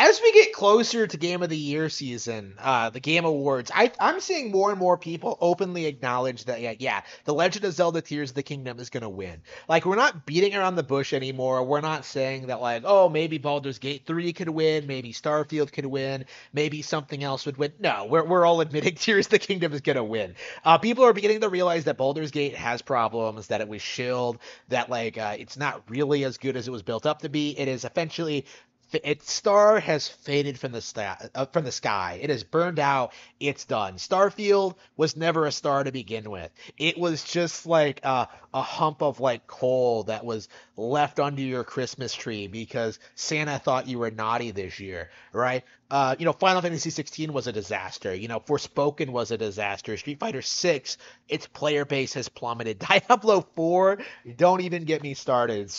as we get closer to Game of the Year season, the Game Awards, I'm seeing more and more people openly acknowledge that, yeah, The Legend of Zelda Tears of the Kingdom is going to win. Like, we're not beating around the bush anymore. We're not saying that, like, oh, maybe Baldur's Gate 3 could win, maybe Starfield could win, maybe something else would win. No, we're all admitting Tears of the Kingdom is going to win. People are beginning to realize that Baldur's Gate has problems, that it was shilled, that, like, it's not really as good as it was built up to be. It is essentially its star has faded from from the sky. It has burned out. It's done. Starfield was never a star to begin with. It was just like a hump of like coal that was left under your Christmas tree because Santa thought you were naughty this year, right? Final Fantasy 16 was a disaster. Forspoken was a disaster. Street Fighter 6, its player base has plummeted. Diablo 4, don't even get me started.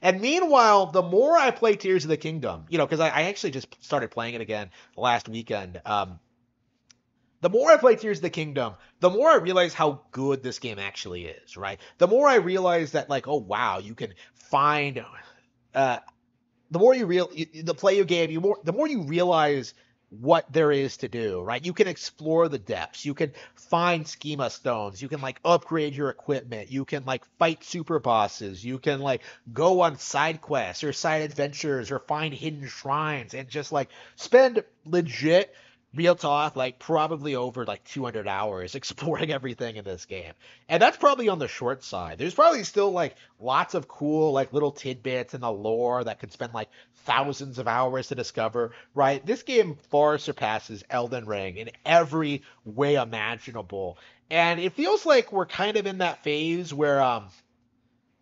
And meanwhile, the more I play Tears of the Kingdom, because I actually just started playing it again last weekend. The more I play Tears of the Kingdom, the more I realize how good this game actually is, right? The more I realize that, like, oh wow, you can find the more the play you game, the more you realize what there is to do, right? You can explore the depths. You can find schema stones. You can like upgrade your equipment. You can like fight super bosses. You can like go on side quests or side adventures or find hidden shrines and just like spend legit real talk, like probably over like 200 hours exploring everything in this game. And that's probably on the short side. There's probably still like lots of cool like little tidbits in the lore that could spend like thousands of hours to discover, right? This game far surpasses Elden Ring in every way imaginable. And it feels like we're kind of in that phase where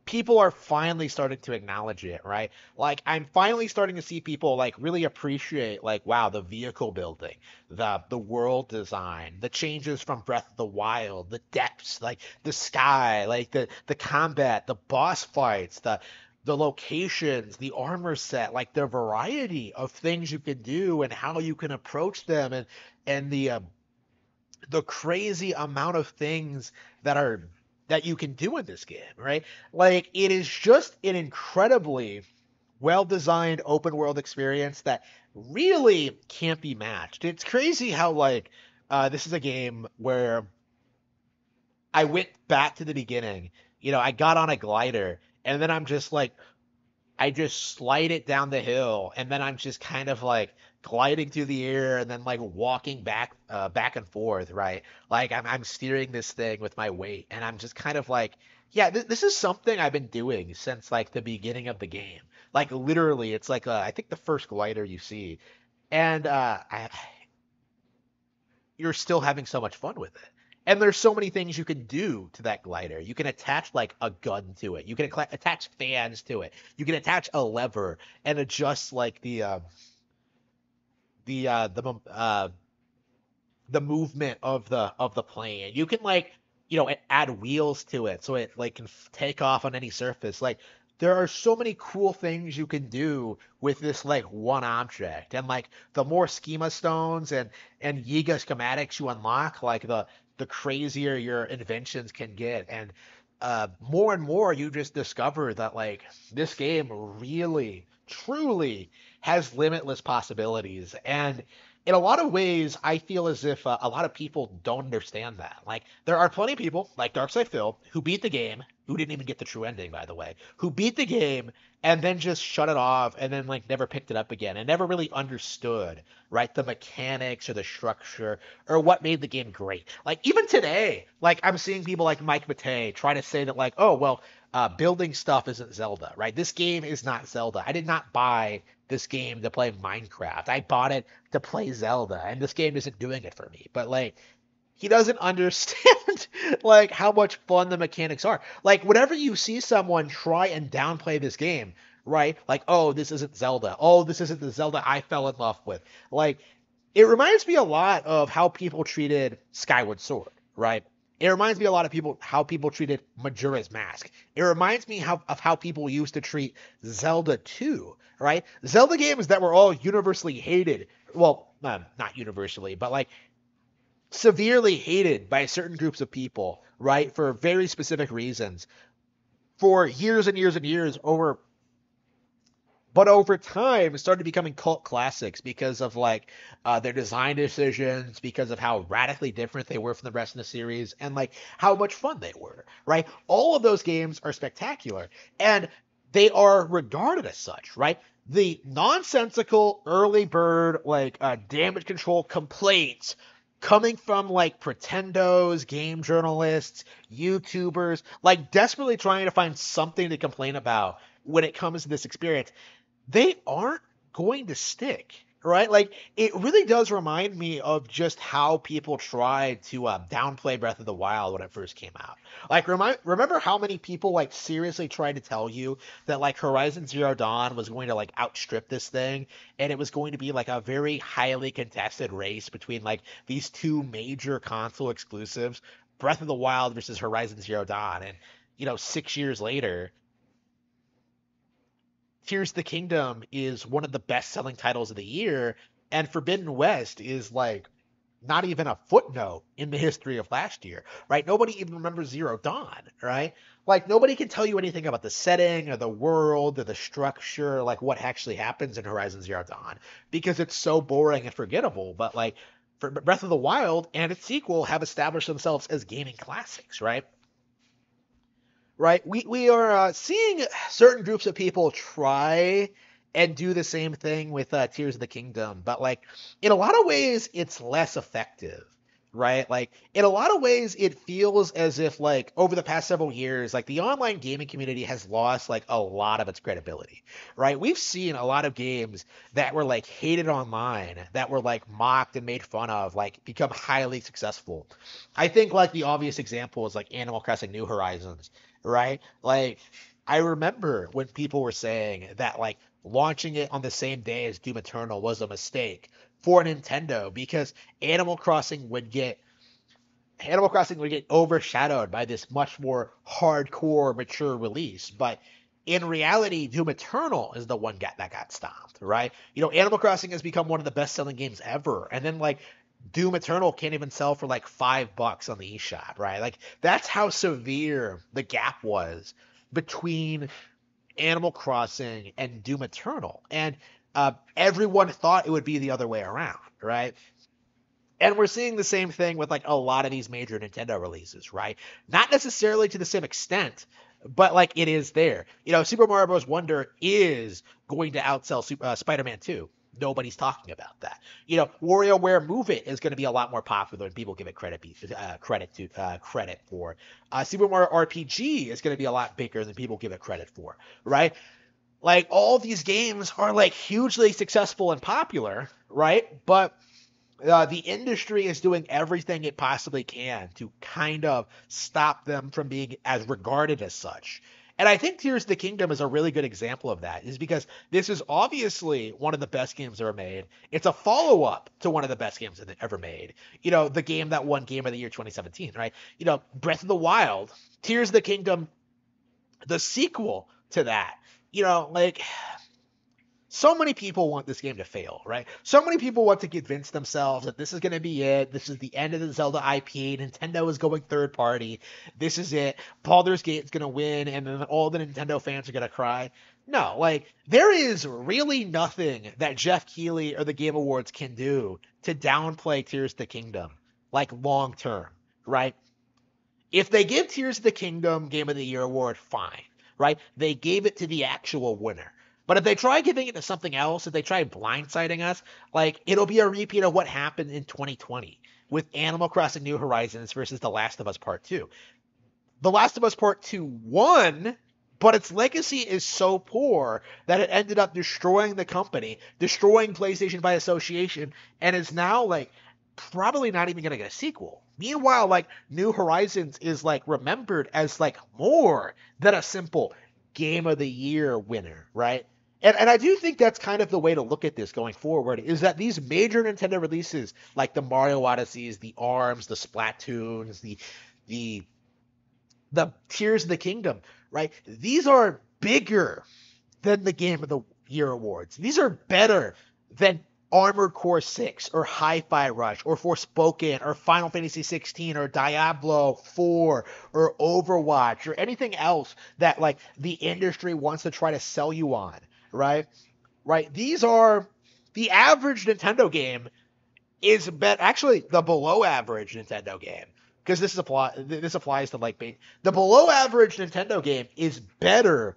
people are finally starting to acknowledge it, right? Like I'm finally starting to see people like really appreciate like wow, the vehicle building, the world design, the changes from Breath of the Wild, the depths, like the sky, like the combat, the boss fights, the locations, the armor set, like the variety of things you can do and how you can approach them and the crazy amount of things that you can do in this game, right? Like it is just an incredibly well-designed open world experience that really can't be matched. It's crazy how like this is a game where I went back to the beginning. I got on a glider and then I'm just like I just slide it down the hill, and then I'm just kind of like gliding through the air, and then like walking back and forth, right? Like I'm steering this thing with my weight, and I'm just kind of like, yeah, this is something I've been doing since like the beginning of the game. Like literally, it's like I think the first glider you see, and you're still having so much fun with it. And there's so many things you can do to that glider. You can attach like a gun to it. You can attach fans to it. You can attach a lever and adjust like the uh, the mom- uh, the movement of the plane. You can like add wheels to it so it like can take off on any surface. Like there are so many cool things you can do with this like one object. And like the more schema stones and Yiga schematics you unlock, like the crazier your inventions can get. And more and more you just discover that like this game really truly has limitless possibilities. And in a lot of ways, I feel as if a lot of people don't understand that. Like, there are plenty of people, like Darkside Phil, who beat the game, who didn't even get the true ending, by the way, who beat the game and then just shut it off and then, like, never picked it up again and never really understood, right, the mechanics or the structure or what made the game great. Like, even today, like, I'm seeing people like Mike Matei try to say that, like, oh, well, building stuff isn't Zelda, right? This game is not Zelda. I did not buy this game to play Minecraft. I bought it to play Zelda, and this game isn't doing it for me. But like, he doesn't understand like how much fun the mechanics are. Like, whenever you see someone try and downplay this game, right? Like, oh, this isn't Zelda. Oh, this isn't the Zelda I fell in love with. Like, it reminds me a lot of how people treated Skyward Sword, right? It reminds me a lot of people how people treated Majora's Mask. It reminds me of how people used to treat Zelda 2, right? Zelda games that were all universally hated. Well, not universally, but like severely hated by certain groups of people, right? For very specific reasons. For years and years and years over but over time it started becoming cult classics because of like their design decisions, because of how radically different they were from the rest of the series, and like how much fun they were, right? All of those games are spectacular, and they are regarded as such, right? The nonsensical early bird like damage control complaints coming from like pretendos, game journalists, YouTubers, like desperately trying to find something to complain about when it comes to this experience, they aren't going to stick, right? Like it really does remind me of just how people tried to downplay Breath of the Wild when it first came out. Like remember how many people like seriously tried to tell you that like Horizon Zero Dawn was going to like outstrip this thing, and it was going to be like a very highly contested race between like these two major console exclusives, Breath of the Wild versus Horizon Zero Dawn, and 6 years later, Tears of the Kingdom is one of the best selling titles of the year, and Forbidden West is like not even a footnote in the history of last year, right? Nobody even remembers Zero Dawn, right? Like nobody can tell you anything about the setting or the world or the structure, like what actually happens in Horizon Zero Dawn, because it's so boring and forgettable. But like for Breath of the Wild and its sequel have established themselves as gaming classics, right? Right? We are seeing certain groups of people try and do the same thing with Tears of the Kingdom, but like in a lot of ways, it's less effective, right? Like in a lot of ways, it feels as if like over the past several years, like the online gaming community has lost like a lot of its credibility, right? We've seen a lot of games that were like hated online, that were like mocked and made fun of, like become highly successful. I think like the obvious example is like Animal Crossing New Horizons, right? Like I remember when people were saying that like launching it on the same day as Doom Eternal was a mistake for Nintendo because Animal Crossing would get overshadowed by this much more hardcore, mature release. But in reality, Doom Eternal is the one that got stopped, right? Animal Crossing has become one of the best-selling games ever, and then like Doom Eternal can't even sell for like $5 on the eShop, right? Like that's how severe the gap was between Animal Crossing and Doom Eternal, and everyone thought it would be the other way around, right? And we're seeing the same thing with like a lot of these major Nintendo releases, right? Not necessarily to the same extent, but like it is there. Super Mario Bros. Wonder is going to outsell Spider-Man 2. Nobody's talking about that. WarioWare Move It is going to be a lot more popular than people give it credit for. Super Mario RPG is going to be a lot bigger than people give it credit for, right? Like all these games are like hugely successful and popular, right? But the industry is doing everything it possibly can to kind of stop them from being as regarded as such. And I think Tears of the Kingdom is a really good example of that, is because this is obviously one of the best games ever made. It's a follow up to one of the best games ever made. The game that won Game of the Year 2017, right? Breath of the Wild, Tears of the Kingdom, the sequel to that. Like so many people want this game to fail, right? So many people want to convince themselves that this is going to be it. This is the end of the Zelda IP. Nintendo is going third party. This is it. Baldur's Gate is going to win, and then all the Nintendo fans are going to cry. No, like, there is really nothing that Jeff Keighley or the Game Awards can do to downplay Tears of the Kingdom, like, long term, right? If they give Tears of the Kingdom Game of the Year award, fine, right? They gave it to the actual winner. But if they try giving it to something else, if they try blindsiding us, like it'll be a repeat of what happened in 2020 with Animal Crossing New Horizons versus The Last of Us Part 2. The Last of Us Part 2 won, but its legacy is so poor that it ended up destroying the company, destroying PlayStation by association, and is now like probably not even going to get a sequel. Meanwhile, like New Horizons is like remembered as like more than a simple Game of the Year winner, right? And I do think that's kind of the way to look at this going forward, is that these major Nintendo releases, like the Mario Odysseys, the ARMS, the Splatoons, the the Tears of the Kingdom, right? These are bigger than the Game of the Year awards. These are better than Armored Core 6 or Hi-Fi Rush or Forspoken or Final Fantasy 16 or Diablo 4 or Overwatch or anything else that like the industry wants to try to sell you on, right? right? These are the average Nintendo game is actually the below average Nintendo game, because this applies to like the below average Nintendo game is better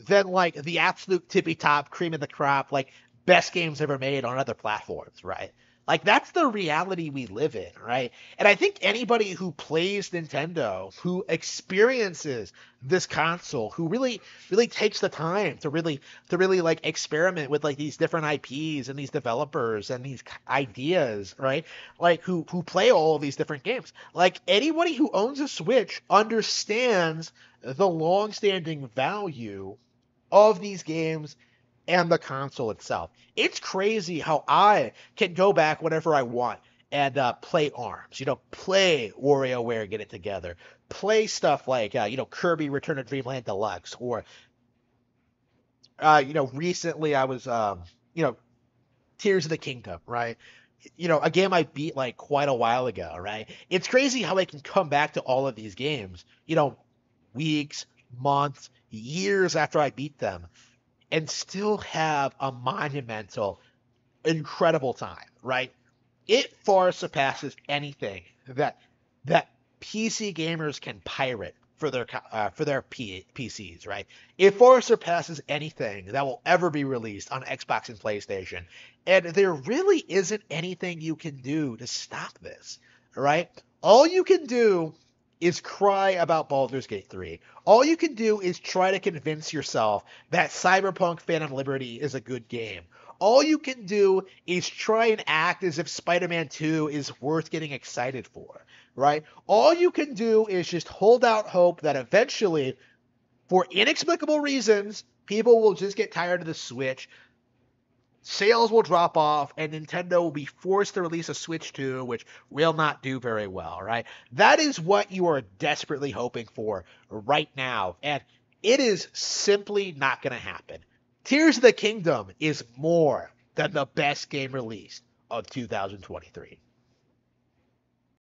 than like the absolute tippy top cream of the crop like best games ever made on other platforms, right? Like that's the reality we live in, right? And I think anybody who plays Nintendo, who experiences this console, who really takes the time to really like experiment with like these different IPs and these developers and these ideas, right? Like who play all of these different games. Like anybody who owns a Switch understands the long-standing value of these games and the console itself. It's crazy how I can go back whenever I want and play ARMS, play WarioWare Get It Together, play stuff like, Kirby Return to Dreamland Deluxe, or, recently I was, Tears of the Kingdom, right? A game I beat like quite a while ago, right? It's crazy how I can come back to all of these games, weeks, months, years after I beat them, and still have a monumental, incredible time, right? It far surpasses anything that PC gamers can pirate for their PCs, right? It far surpasses anything that will ever be released on Xbox and PlayStation, and there really isn't anything you can do to stop this, right? All you can do is cry about Baldur's Gate 3. All you can do is try to convince yourself that Cyberpunk Phantom Liberty is a good game. All you can do is try and act as if Spider-Man 2 is worth getting excited for, right? All you can do is just hold out hope that eventually, for inexplicable reasons, people will just get tired of the Switch, sales will drop off, and Nintendo will be forced to release a Switch 2, which will not do very well, right? That is what you are desperately hoping for right now, and it is simply not going to happen. Tears of the Kingdom is more than the best game released of 2023.